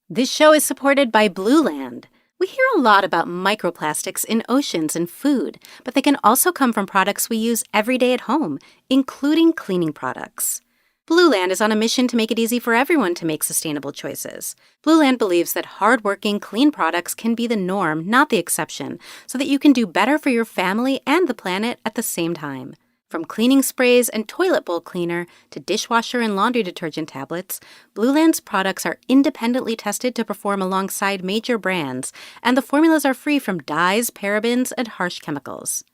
This show is supported by Blue Land. We hear a lot about microplastics in oceans and food, but they can also come from products we use every day at home, including cleaning products. Blue Land is on a mission to make it easy for everyone to make sustainable choices. Blue Land believes that hardworking, clean products can be the norm, not the exception, so that you can do better for your family and the planet at the same time. From cleaning sprays and toilet bowl cleaner to dishwasher and laundry detergent tablets, Blue Land's products are independently tested to perform alongside major brands, and the formulas are free from dyes, parabens, and harsh chemicals.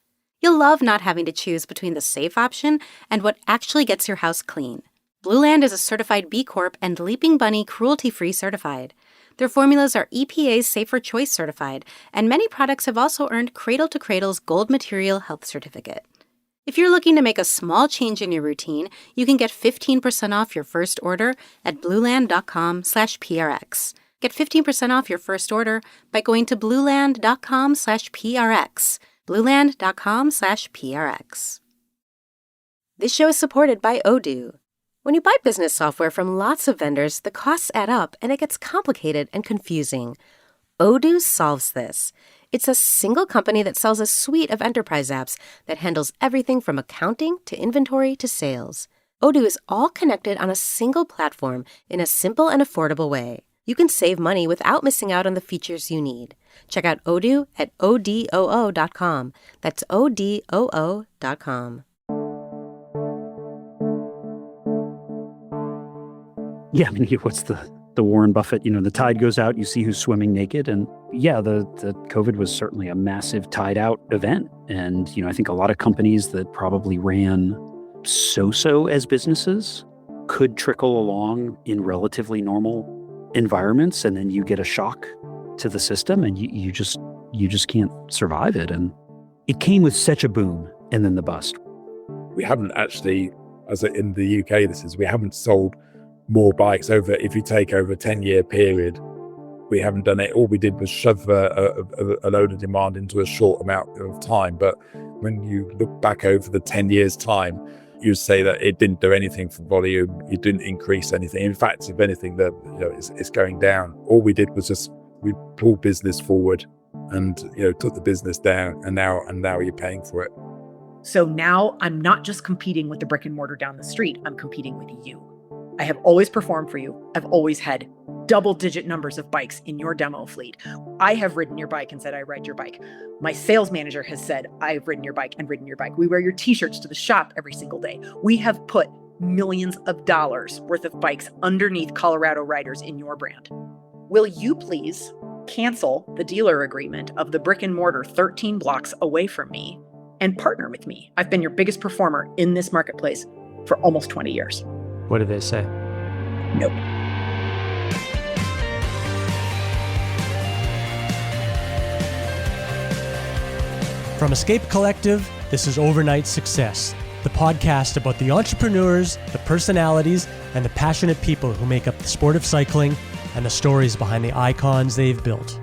You'll love not having to choose between the safe option and what actually gets your house clean. Blue Land is a certified B Corp and Leaping Bunny cruelty-free certified. Their formulas are EPA's Safer Choice certified, and many products have also earned Cradle to Cradle's Gold Material Health Certificate. If you're looking to make a small change in your routine, you can get 15% off your first order at blueland.com/prx. Get 15% off your first order by going to blueland.com/prx. blueland.com/prx. This show is supported by Odoo. When you buy business software from lots of vendors, the costs add up and it gets complicated and confusing. Odoo solves this. It's a single company that sells a suite of enterprise apps that handles everything from accounting to inventory to sales. Odoo is all connected on a single platform in a simple and affordable way. You can save money without missing out on the features you need. Check out Odoo at odoo.com. That's odoo.com. Yeah, I mean, what's the Warren Buffett, the tide goes out, you see who's swimming naked. And yeah, the COVID was certainly a massive tide out event. And, I think a lot of companies that probably ran so-so as businesses could trickle along in relatively normal environments. And then you get a shock to the system and you just can't survive it. And it came with such a boom and then the bust. We haven't actually, as in the UK, we haven't sold more bikes if you take over a 10-year period. We haven't done it. All we did was shove a load of demand into a short amount of time. But when you look back over the 10 years time, you say that it didn't do anything for volume. It didn't increase anything. In fact, if anything, it's going down. All we did was we pulled business forward and took the business down, and now you're paying for it. So now I'm not just competing with the brick and mortar down the street. I'm competing with you. I have always performed for you. I've always had double-digit numbers of bikes in your demo fleet. I have ridden your bike and said, I ride your bike. My sales manager has said, I've ridden your bike and ridden your bike. We wear your t-shirts to the shop every single day. We have put millions of dollars worth of bikes underneath Colorado riders in your brand. Will you please cancel the dealer agreement of the brick and mortar 13 blocks away from me and partner with me? I've been your biggest performer in this marketplace for almost 20 years. What do they say? Nope. From Escape Collective, this is Overnight Success, the podcast about the entrepreneurs, the personalities, and the passionate people who make up the sport of cycling and the stories behind the icons they've built.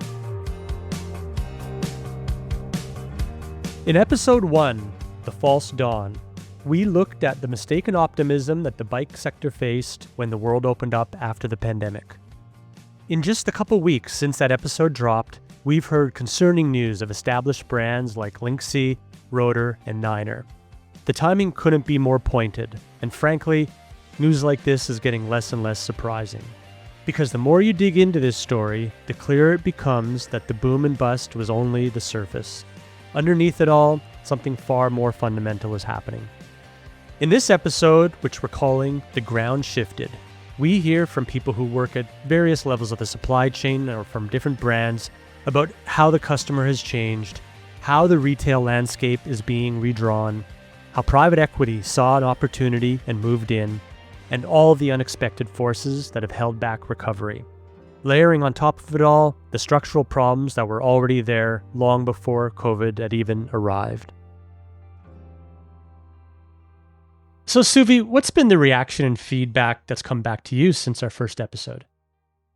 In episode 1, The False Dawn, we looked at the mistaken optimism that the bike sector faced when the world opened up after the pandemic. In just a couple weeks since that episode dropped, we've heard concerning news of established brands like Lynxy, Rotor, and Niner. The timing couldn't be more pointed, and frankly, news like this is getting less and less surprising. Because the more you dig into this story, the clearer it becomes that the boom and bust was only the surface. Underneath it all, something far more fundamental is happening. In this episode, which we're calling The Ground Shifted, we hear from people who work at various levels of the supply chain or from different brands about how the customer has changed, how the retail landscape is being redrawn, how private equity saw an opportunity and moved in, and all the unexpected forces that have held back recovery. Layering on top of it all, the structural problems that were already there long before COVID had even arrived. So Suvi, what's been the reaction and feedback that's come back to you since our first episode?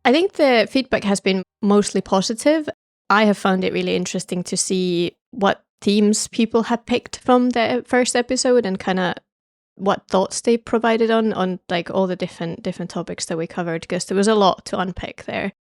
I think the feedback has been mostly positive. I have found it really interesting to see what themes people have picked from the first episode and kind of what thoughts they provided on like all the different topics that we covered, because there was a lot to unpick there.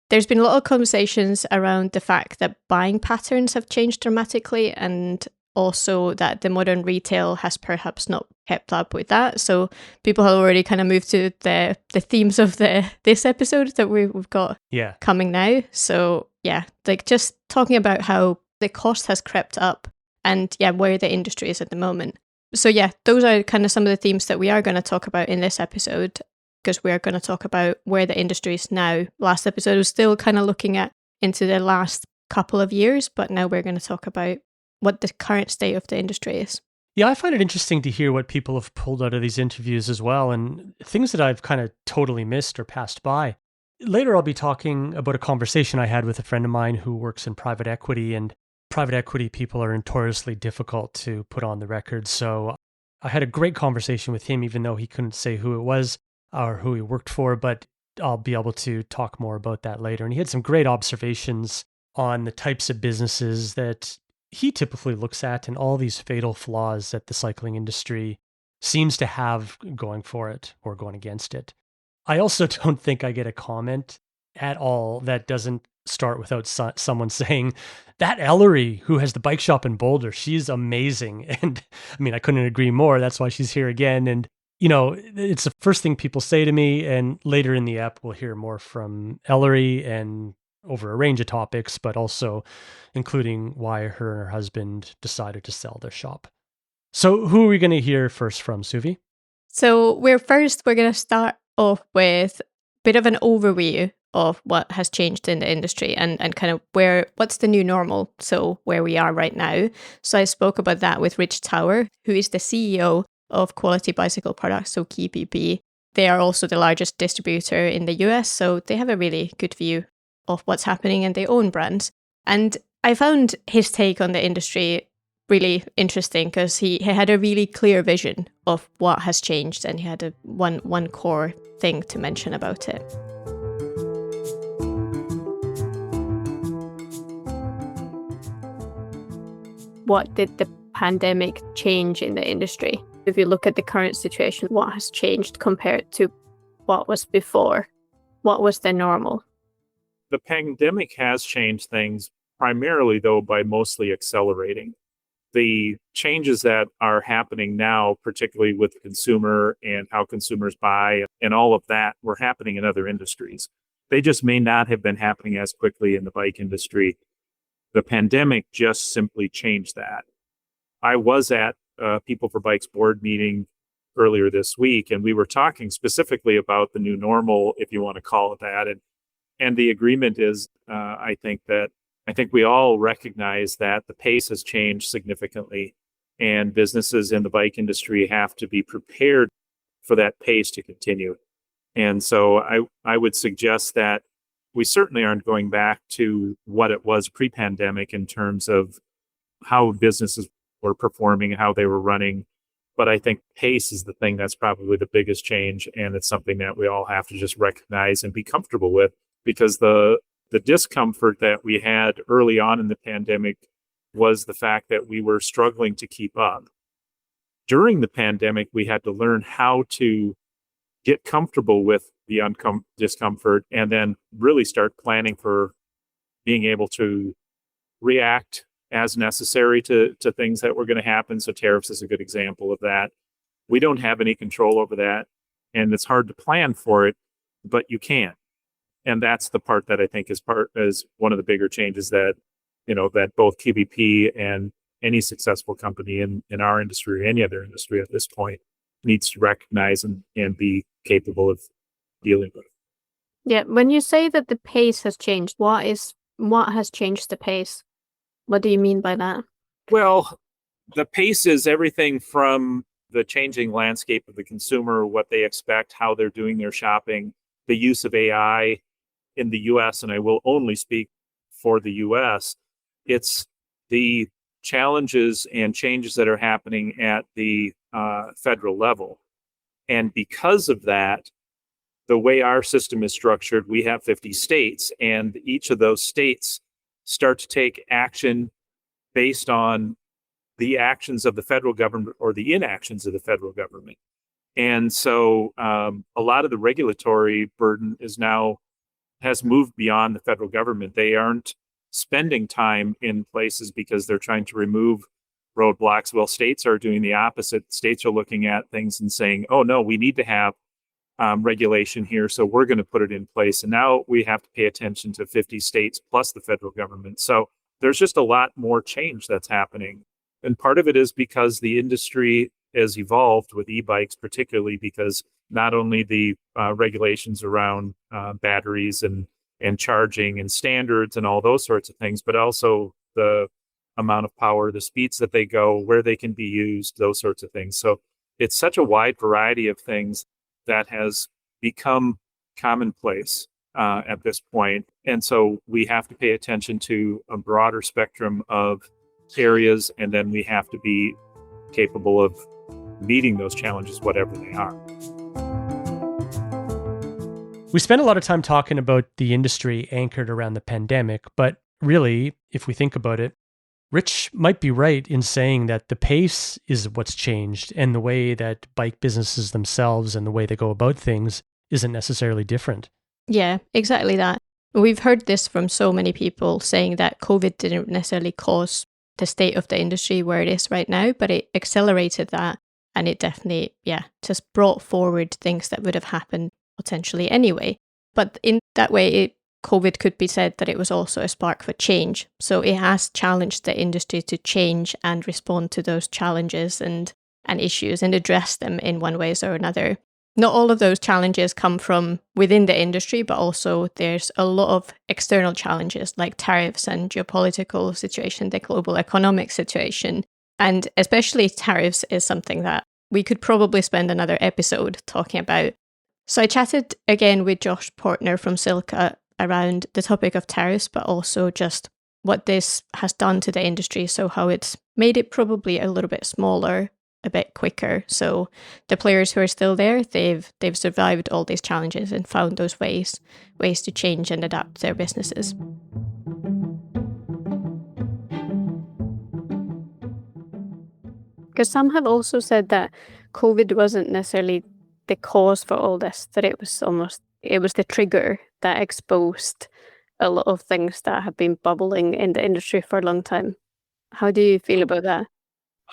There's been a lot of conversations around the fact that buying patterns have changed dramatically, and also that the modern retail has perhaps not kept up with that. So people have already kind of moved to the themes of this episode that we've got coming now. So yeah, like just talking about how the cost has crept up and where the industry is at the moment. So yeah, those are kind of some of the themes that we are going to talk about in this episode, because we are going to talk about where the industry is now. Last episode was still kind of looking at into the last couple of years, but now we're going to talk about what the current state of the industry is. Yeah, I find it interesting to hear what people have pulled out of these interviews as well, and things that I've kind of totally missed or passed by. Later, I'll be talking about a conversation I had with a friend of mine who works in private equity, and private equity people are notoriously difficult to put on the record. So I had a great conversation with him, even though he couldn't say who it was or who he worked for, but I'll be able to talk more about that later. And he had some great observations on the types of businesses that he typically looks at and all these fatal flaws that the cycling industry seems to have going for it or going against it. I also don't think I get a comment at all that doesn't start without someone saying, that Ellery, who has the bike shop in Boulder, she's amazing. And I mean, I couldn't agree more. That's why she's here again. And, you know, it's the first thing people say to me. And later in the app, we'll hear more from Ellery and over a range of topics, but also including why her and her husband decided to sell their shop. So who are we going to hear first from, Suvi? So we're going to start off with a bit of an overview of what has changed in the industry and kind of what's the new normal, so where we are right now. So I spoke about that with Rich Tower, who is the CEO of Quality Bicycle Products, so KPP. They are also the largest distributor in the US, so they have a really good view of what's happening in their own brands. And I found his take on the industry really interesting because he had a really clear vision of what has changed, and he had one core thing to mention about it. What did the pandemic change in the industry? If you look at the current situation, what has changed compared to what was before? What was the normal? The pandemic has changed things primarily, though, by mostly accelerating. The changes that are happening now, particularly with the consumer and how consumers buy and all of that, were happening in other industries. They just may not have been happening as quickly in the bike industry. The pandemic just simply changed that. I was at People for Bikes board meeting earlier this week, and we were talking specifically about the new normal, if you want to call it that. And the agreement is, I think we all recognize that the pace has changed significantly, and businesses in the bike industry have to be prepared for that pace to continue. And so I would suggest that we certainly aren't going back to what it was pre-pandemic in terms of how businesses were performing, how they were running. But I think pace is the thing that's probably the biggest change. And it's something that we all have to just recognize and be comfortable with, because the discomfort that we had early on in the pandemic was the fact that we were struggling to keep up. During the pandemic, we had to learn how to get comfortable with the discomfort and then really start planning for being able to react as necessary to things that were going to happen. So tariffs is a good example of that. We don't have any control over that, and it's hard to plan for it, but you can. And that's the part that I think is one of the bigger changes that, that both QBP and any successful company in our industry or any other industry at this point needs to recognize and be capable of dealing with. Yeah, when you say that the pace has changed, what has changed the pace? What do you mean by that? Well, the pace is everything from the changing landscape of the consumer, what they expect, how they're doing their shopping, the use of AI in the US, and I will only speak for the US. It's the challenges and changes that are happening at the federal level. And because of that, the way our system is structured, we have 50 states, and each of those states start to take action based on the actions of the federal government or the inactions of the federal government. And so a lot of the regulatory burden is now has moved beyond the federal government. They aren't spending time in places because they're trying to remove roadblocks. Well, states are doing the opposite. States are looking at things and saying, oh, no, we need to have regulation here, so we're going to put it in place. And now we have to pay attention to 50 states plus the federal government. So there's just a lot more change that's happening. And part of it is because the industry has evolved with e-bikes, particularly because not only the regulations around batteries and charging and standards and all those sorts of things, but also the amount of power, the speeds that they go, where they can be used, those sorts of things. So it's such a wide variety of things that has become commonplace at this point. And so we have to pay attention to a broader spectrum of areas, and then we have to be capable of meeting those challenges, whatever they are. We spent a lot of time talking about the industry anchored around the pandemic, but really, if we think about it, Rich might be right in saying that the pace is what's changed, and the way that bike businesses themselves and the way they go about things isn't necessarily different. Yeah, exactly that. We've heard this from so many people saying that COVID didn't necessarily cause the state of the industry where it is right now, but it accelerated that. And it definitely, just brought forward things that would have happened potentially anyway. But in that way, COVID could be said that it was also a spark for change. So it has challenged the industry to change and respond to those challenges and issues and address them in one way or another. Not all of those challenges come from within the industry, but also there's a lot of external challenges like tariffs and geopolitical situation, the global economic situation. And especially tariffs is something that we could probably spend another episode talking about. So I chatted again with Josh Portner from Silka around the topic of tariffs, but also just what this has done to the industry. So how it's made it probably a little bit smaller, a bit quicker. So the players who are still there, they've survived all these challenges and found those ways to change and adapt their businesses. Because some have also said that COVID wasn't necessarily the cause for all this, that it was the trigger that exposed a lot of things that have been bubbling in the industry for a long time. How do you feel about that?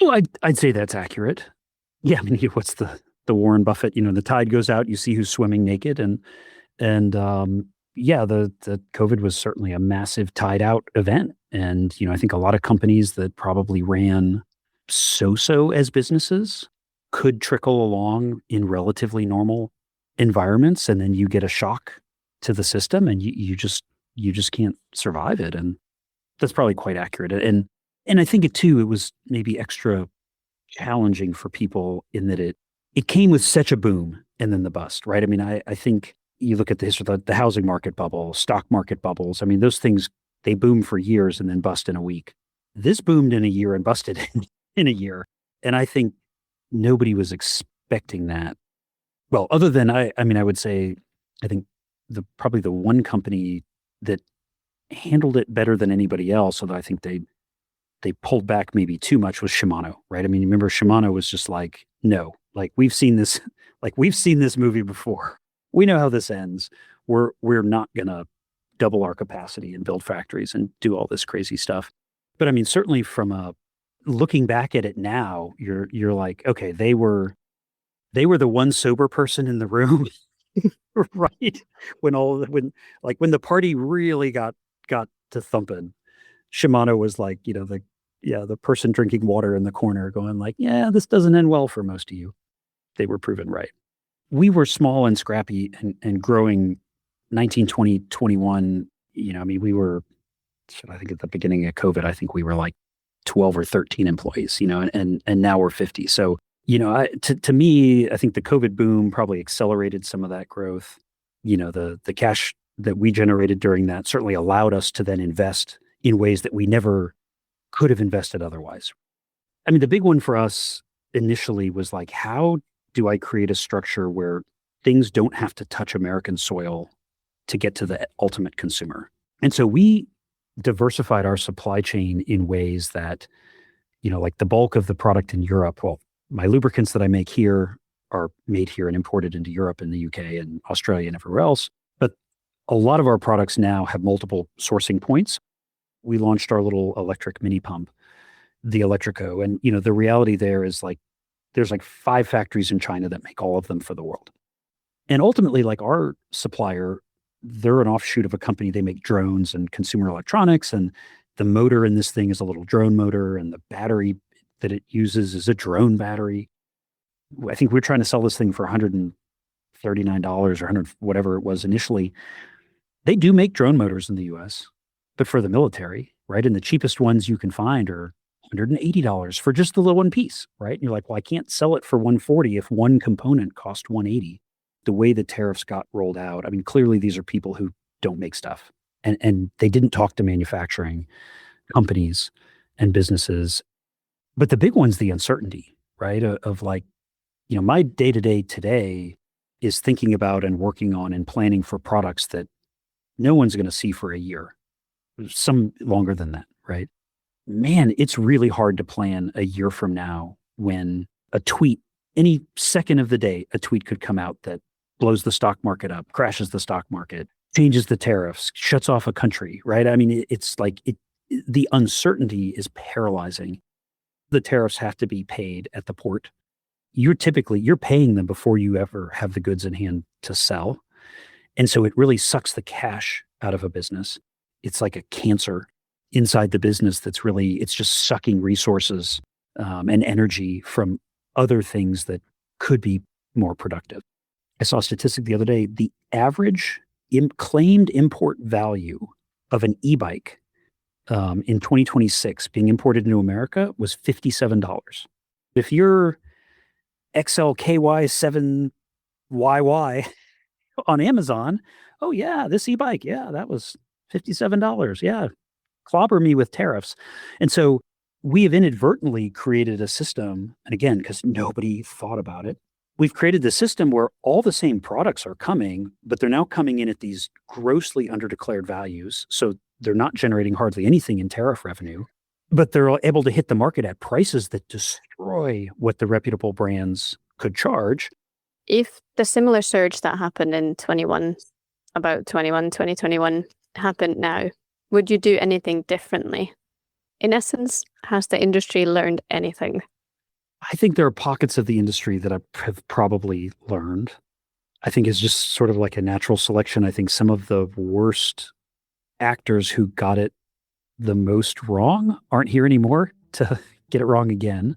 Well, I'd say that's accurate. Yeah, I mean, what's the Warren Buffett? The tide goes out, you see who's swimming naked, and the COVID was certainly a massive tide out event. And I think a lot of companies that probably ran so as businesses could trickle along in relatively normal environments, and then you get a shock to the system, and you just can't survive it. And that's probably quite accurate. And I think it was maybe extra challenging for people in that it came with such a boom and then the bust, right? I mean, I think you look at the history of the housing market bubble, stock market bubbles. I mean, those things, they boom for years and then bust in a week. This boomed in a year and busted in a year. And I think nobody was expecting that. Well, other than I would say, I think probably the one company that handled it better than anybody else, although I think they pulled back maybe too much, was Shimano, right? I mean, you remember Shimano was just like, no, like we've seen this movie before. We know how this ends. We're not gonna double our capacity and build factories and do all this crazy stuff. But I mean, certainly from looking back at it now, you're like, okay, they were the one sober person in the room, right? When the party really got to thumping, Shimano was like, the person drinking water in the corner going like, yeah, this doesn't end well for most of you. They were proven right. We were small and scrappy and growing 19, 20, 21. I mean, we were, I think at the beginning of COVID, I think we were like 12 or 13 employees, and now we're 50. So, to me, I think the COVID boom probably accelerated some of that growth. The cash that we generated during that certainly allowed us to then invest in ways that we never could have invested otherwise. I mean, the big one for us initially was like, how do I create a structure where things don't have to touch American soil to get to the ultimate consumer? And so we diversified our supply chain in ways that, like the bulk of the product in Europe, well, my lubricants that I make here are made here and imported into Europe and the UK and Australia and everywhere else. But A lot of our products now have multiple sourcing points. We launched our little electric mini pump, the Electrico. And, the reality there is there's 5 factories in China that make all of them for the world. And ultimately, our supplier, they're an offshoot of a company. They make drones and consumer electronics. And the motor in this thing is a little drone motor. And the battery that it uses is a drone battery. I think we're trying to sell this thing for $139 or 100, whatever it was initially. They do make drone motors in the US, but for the military, right? And the cheapest ones you can find are $180 for just the little one piece, right? And you're like, well, I can't sell it for $140 if one component cost $180. The way the tariffs got rolled out, I mean, clearly these are people who don't make stuff. And they didn't talk to manufacturing companies and businesses. But the big one's the uncertainty, right? Of my day-to-day today is thinking about and working on and planning for products that no one's going to see for a year, some longer than that, right? Man, it's really hard to plan a year from now when a tweet, any second of the day, a tweet could come out that blows the stock market up, crashes the stock market, changes the tariffs, shuts off a country, right? I mean, the uncertainty is paralyzing. The tariffs have to be paid at the port. You're paying them before you ever have the goods in hand to sell. And so it really sucks the cash out of a business. It's like a cancer inside the business it's just sucking resources and energy from other things that could be more productive. I saw a statistic the other day. The average claimed import value of an e-bike in 2026 being imported into America was $57. If you're XLKY7YY on Amazon, oh yeah, this e-bike, yeah, that was $57. Yeah, clobber me with tariffs. And so we have inadvertently created a system, and again, because nobody thought about it, we've created the system where all the same products are coming, but they're now coming in at these grossly underdeclared values. So they're not generating hardly anything in tariff revenue, but they're able to hit the market at prices that destroy what the reputable brands could charge. If the similar surge that happened in 2021 happened now, would you do anything differently? In essence, has the industry learned anything? I think there are pockets of the industry that have probably learned. I think it's just sort of like a natural selection. I think some of the worst actors who got it the most wrong aren't here anymore to get it wrong again.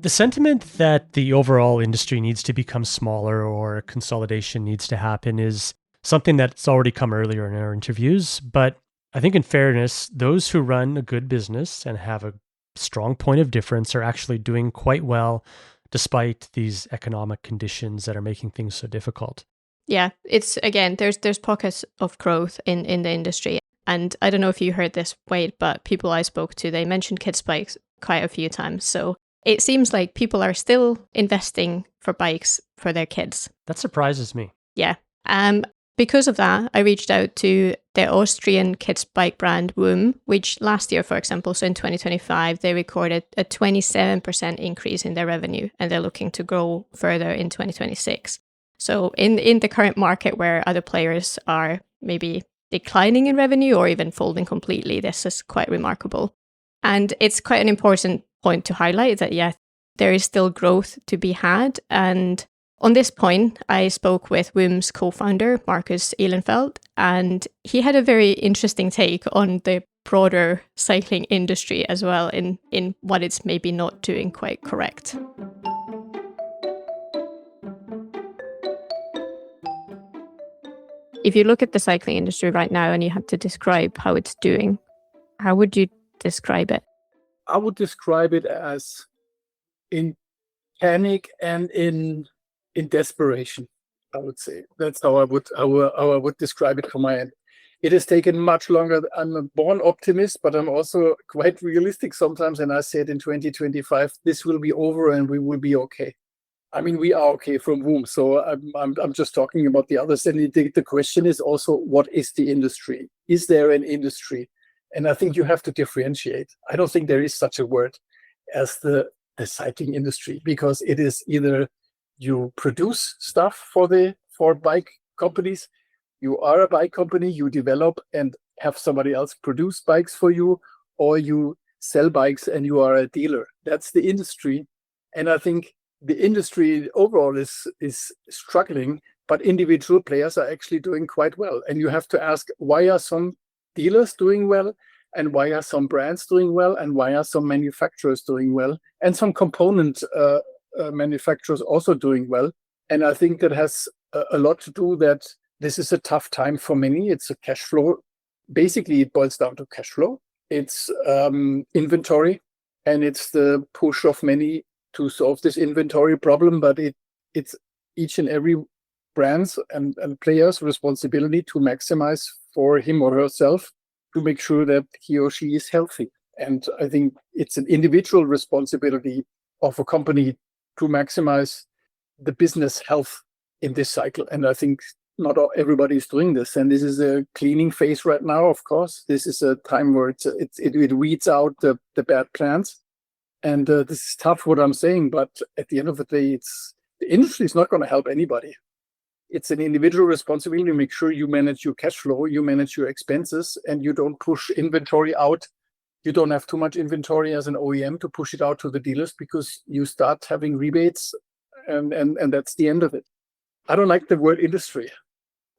The sentiment that the overall industry needs to become smaller or consolidation needs to happen is something that's already come earlier in our interviews. But I think in fairness, those who run a good business and have a strong point of difference are actually doing quite well despite these economic conditions that are making things so difficult. Yeah, it's again, there's pockets of growth in the industry. And I don't know if you heard this, Wade, but people I spoke to, they mentioned kids' bikes quite a few times. So it seems like people are still investing for bikes for their kids. That surprises me. Yeah. Because of that, I reached out to the Austrian kids bike brand Woom, which last year, for example, so in 2025, they recorded a 27% increase in their revenue, and they're looking to grow further in 2026. So in the current market where other players are maybe declining in revenue or even folding completely, this is quite remarkable. And it's quite an important point to highlight that, yeah, there is still growth to be had. And on this point, I spoke with Woom's co-founder, Marcus Ehlenfeld, and he had a very interesting take on the broader cycling industry as well in what it's maybe not doing quite correct. If you look at the cycling industry right now and you had to describe how it's doing, how would you describe it? I would describe it as in panic and in desperation. I would say that's how I would describe it from my end. It has taken much longer. I'm a born optimist, but I'm also quite realistic sometimes. And I said in 2025, this will be over and we will be okay. I mean, we are okay from Woom. So I'm just talking about the others. And the question is also, what is the industry? Is there an industry? And I think you have to differentiate. I don't think there is such a word as the the cycling industry, because it is either you produce stuff for bike companies, you are a bike company, you develop and have somebody else produce bikes for you, or you sell bikes and you are a dealer. That's the industry. And I think the industry overall is struggling, but individual players are actually doing quite well. And you have to ask, why are some dealers doing well? And why are some brands doing well? And why are some manufacturers doing well? And some component manufacturers also doing well. And I think that has a lot to do that this is a tough time for many. It's a cash flow. Basically, it boils down to cash flow. It's inventory, and it's the push of many to solve this inventory problem. But it's each and every brand's and player's responsibility to maximize for him or herself to make sure that he or she is healthy. And I think it's an individual responsibility of a company to maximize the business health in this cycle. And I think not everybody is doing this. And this is a cleaning phase right now, of course. This is a time where it weeds out the bad plants. And this is tough what I'm saying, but at the end of the day, the industry is not going to help anybody. It's an individual responsibility to make sure you manage your cash flow, you manage your expenses, and you don't push inventory out. You don't have too much inventory as an OEM to push it out to the dealers, because you start having rebates, and that's the end of it. I don't like the word industry.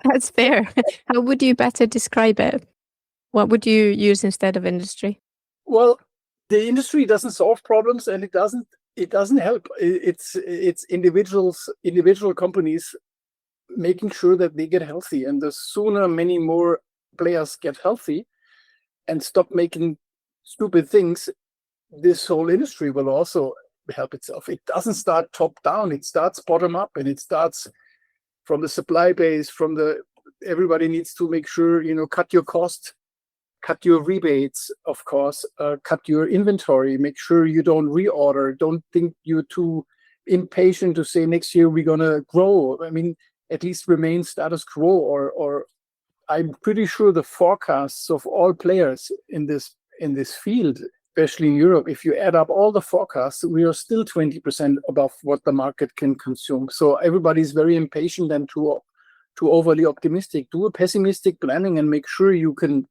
That's fair. How would you better describe it? What would you use instead of industry? Well, the industry doesn't solve problems, and it doesn't help. It's individual companies making sure that they get healthy. And the sooner many more players get healthy and stop making stupid things, this whole industry will also help itself. It doesn't start top down, it starts bottom up, and it starts from the supply base, everybody needs to make sure, cut your cost, cut your rebates, of course, cut your inventory, make sure you don't reorder, don't think you're too impatient to say next year we're going to grow. I mean, at least remain status quo, or I'm pretty sure the forecasts of all players in this field, especially in Europe, if you add up all the forecasts, we are still 20% above what the market can consume. So everybody's very impatient and too overly optimistic. Do a pessimistic planning and make sure you can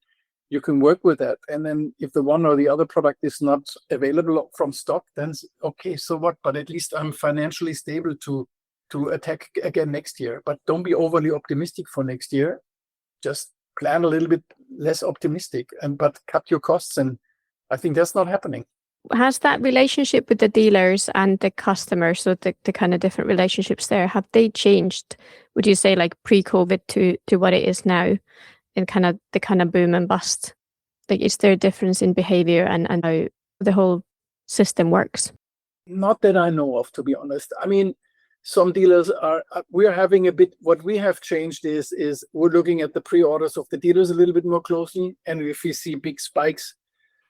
work with that. And then if the one or the other product is not available from stock, then okay, so what? But at least I'm financially stable to attack again next year. But don't be overly optimistic for next year. Just plan a little bit less optimistic, but cut your costs. And I think that's not happening. Has that relationship with the dealers and the customers, so the kind of different relationships there, have they changed, would you say, like pre-COVID to what it is now, in kind of the kind of boom and bust? Like, is there a difference in behavior and how the whole system works? Not that I know of, to be honest. I mean, some dealers we are having a bit, what we have changed is we're looking at the pre-orders of the dealers a little bit more closely. And if we see big spikes,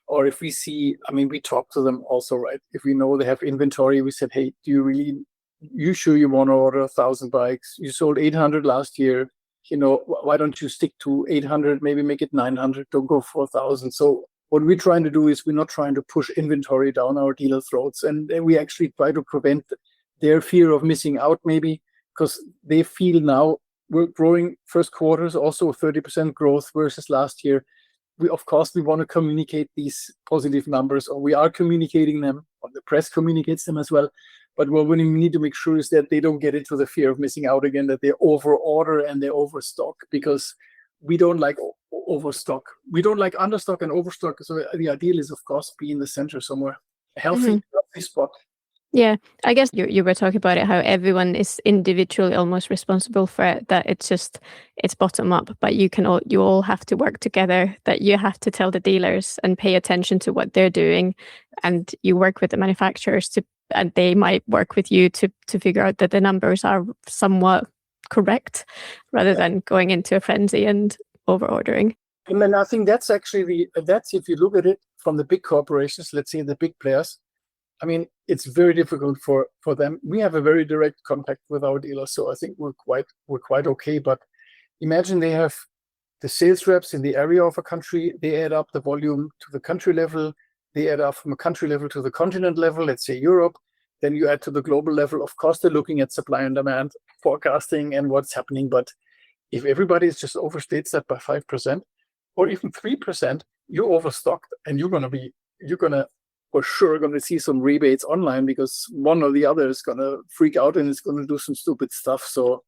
or if we see, I mean, we talk to them also, right? If we know they have inventory, we said, hey, you sure you want to order 1,000 bikes? You sold 800 last year. Why don't you stick to 800, maybe make it 900, don't go for 1,000. So what we're trying to do is we're not trying to push inventory down our dealer throats. And we actually try to prevent their fear of missing out, maybe, because they feel now we're growing first quarters, also 30% growth versus last year. We want to communicate these positive numbers, or we are communicating them, or the press communicates them as well. But what we need to make sure is that they don't get into the fear of missing out again, that they over-order and they overstock, because we don't like overstock. We don't like understock and overstock. So the ideal is, of course, be in the center somewhere, a healthy spot. Yeah, I guess you were talking about it, how everyone is individually almost responsible for it, that it's bottom up, but you all have to work together, that you have to tell the dealers and pay attention to what they're doing, and you work with the manufacturers and they might work with you to figure out that the numbers are somewhat correct, rather than going into a frenzy and over ordering. And then I think that's actually that's if you look at it from the big corporations, let's say the big players, I mean, it's very difficult for them. We have a very direct contact with our dealers, so I think we're quite okay. But imagine they have the sales reps in the area of a country. They add up the volume to the country level. They add up from a country level to the continent level, let's say Europe. Then you add to the global level. Of course, they're looking at supply and demand forecasting and what's happening. But if everybody just overstates that by 5% or even 3%, you're overstocked, and you're gonna for sure going to see some rebates online, because one or the other is going to freak out and it's going to do some stupid stuff. So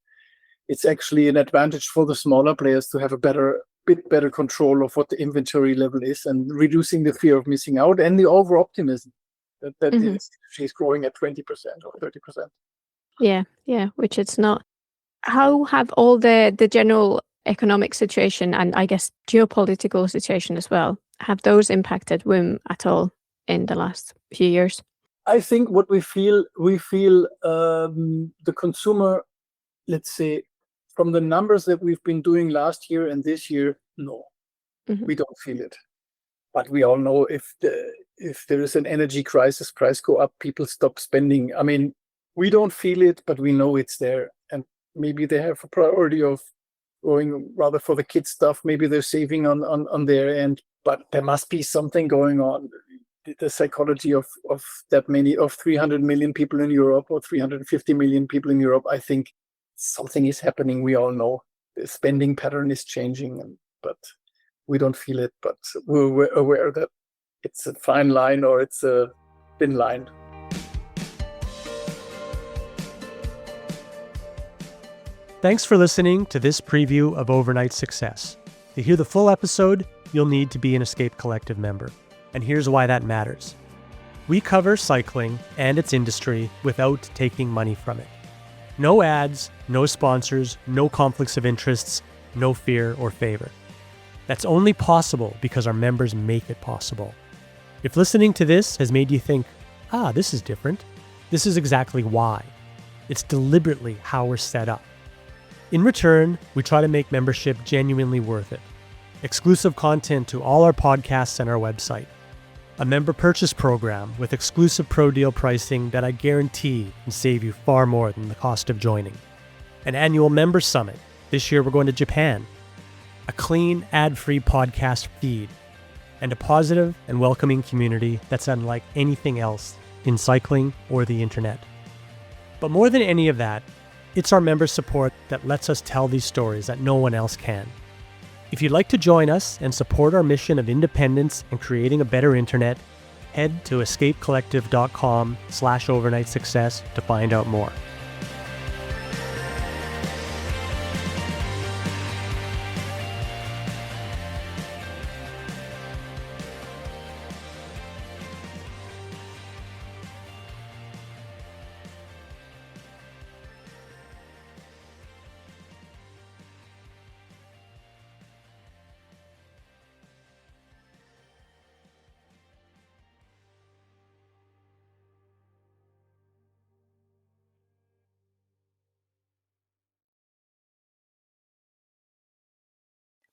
it's actually an advantage for the smaller players to have a bit better control of what the inventory level is, and reducing the fear of missing out and the over optimism that she's growing at 20% or 30%. Yeah, which it's not. How have all the general economic situation and I guess geopolitical situation as well, have those impacted WIM at all in the last few years? I think what we feel the consumer, let's say, from the numbers that we've been doing last year and this year, no, we don't feel it. But we all know if there is an energy crisis, price go up, people stop spending. I mean, we don't feel it, but we know it's there. And maybe they have a priority of going rather for the kids stuff. Maybe they're saving on their end, but there must be something going on. The psychology of that many, of 300 million people in Europe or 350 million people in Europe, I think something is happening. We all know the spending pattern is changing, but we don't feel it. But we're aware that it's a fine line or it's a thin line. Thanks for listening to this preview of Overnight Success. To hear the full episode, you'll need to be an Escape Collective member. And here's why that matters. We cover cycling and its industry without taking money from it. No ads, no sponsors, no conflicts of interests, no fear or favor. That's only possible because our members make it possible. If listening to this has made you think, this is different, this is exactly why. It's deliberately how we're set up. In return, we try to make membership genuinely worth it. Exclusive content to all our podcasts and our website. A member purchase program with exclusive pro deal pricing that I guarantee can save you far more than the cost of joining. An annual member summit. This year we're going to Japan. A clean, ad-free podcast feed. And a positive and welcoming community that's unlike anything else in cycling or the internet. But more than any of that, it's our member support that lets us tell these stories that no one else can. If you'd like to join us and support our mission of independence and creating a better internet, head to escapecollective.com/overnightsuccess to find out more.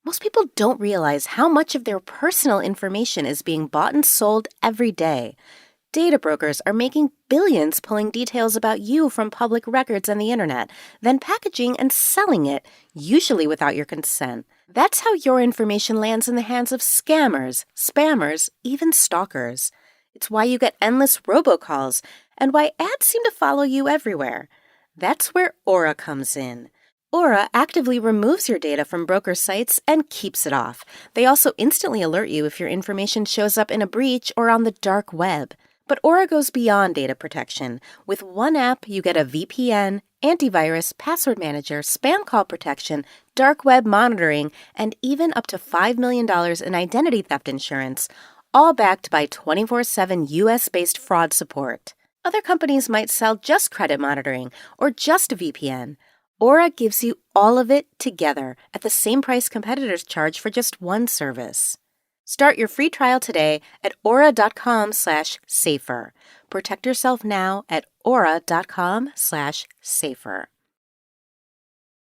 Most people don't realize how much of their personal information is being bought and sold every day. Data brokers are making billions pulling details about you from public records and the internet, then packaging and selling it, usually without your consent. That's how your information lands in the hands of scammers, spammers, even stalkers. It's why you get endless robocalls and why ads seem to follow you everywhere. That's where Aura comes in. Aura actively removes your data from broker sites and keeps it off. They also instantly alert you if your information shows up in a breach or on the dark web. But Aura goes beyond data protection. With one app, you get a VPN, antivirus, password manager, spam call protection, dark web monitoring, and even up to $5 million in identity theft insurance, all backed by 24/7 US-based fraud support. Other companies might sell just credit monitoring or just a VPN. Aura gives you all of it together at the same price competitors charge for just one service. Start your free trial today at aura.com/safer. Protect yourself now at aura.com/safer.